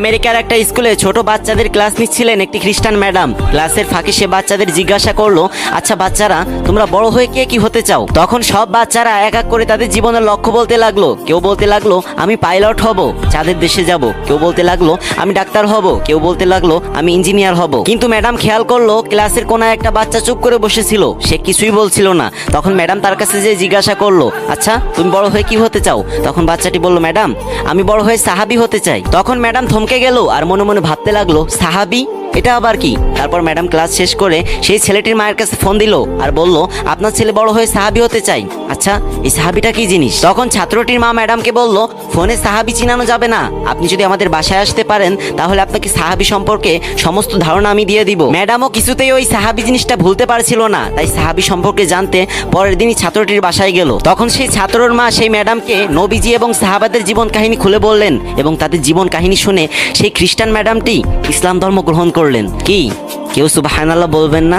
আমেরিকার একটা স্কুলে ছোট বাচ্চাদের ক্লাস নিচ্ছিলেন একটি খ্রিস্টান ম্যাডাম। ক্লাসের ফাঁকে সে বাচ্চাদের জিজ্ঞাসা করলো, আচ্ছা বাচ্চারা, তোমরা বড় হয়ে কে কি হতে চাও? তখন সব বাচ্চারা এক এক করে তাদের জীবনের লক্ষ্য বলতে লাগলো। কেউ বলতে লাগলো, আমি পাইলট হব, চাঁদের দেশে যাব। কেউ বলতে লাগলো, আমি ডাক্তার হব। কেউ বলতে লাগলো, আমি ইঞ্জিনিয়ার হব। কিন্তু ম্যাডাম খেয়াল করলো ক্লাসের কোনায় একটা বাচ্চা চুপ করে বসেছিল, সে কিছুই বলছিল না। তখন ম্যাডাম তার কাছে যে জিজ্ঞাসা করলো, আচ্ছা তুমি বড় হয়ে কি হতে চাও? তখন বাচ্চাটি বলল, ম্যাডাম আমি বড় হয়ে সাহাবী হতে চাই। তখন ম্যাডাম থমকে গেল আর মনে মনে ভাবতে লাগলো, সাহাবী, এটা আবার কি? তারপর ম্যাডাম ক্লাস শেষ করে সেই ছেলেটির মায়ের কাছে ফোন দিল আর বলল, আপনার ছেলে বড় হয়ে সাহাবী হতে চাই। আচ্ছা এই সাহাবীটা কি জিনিস? তখন ছাত্রটির মা ম্যাডামকে বলল, ফোনে সাহাবী চিনানো যাবে না, আপনি যদি আমাদের বাসায় আসতে পারেন তাহলে আপনাকে সাহাবী সম্পর্কে সমস্ত ধারণা আমি দিয়ে দিব। ম্যাডামও কিছুতেই ওই সাহাবী জিনিসটা ভুলতে পারছিল না, তাই সাহাবী সম্পর্কে জানতে পরের দিনই ছাত্রটির বাসায় গেল। তখন সেই ছাত্রর মা সেই ম্যাডামকে নবীজি এবং সাহাবাদের জীবন কাহিনী খুলে বললেন এবং তাদের জীবন কাহিনী শুনে সেই খ্রিস্টান ম্যাডামটি ইসলাম ধর্ম গ্রহণ করলেন। কি কেউ সুবহানাল্লাহ বলবেন না?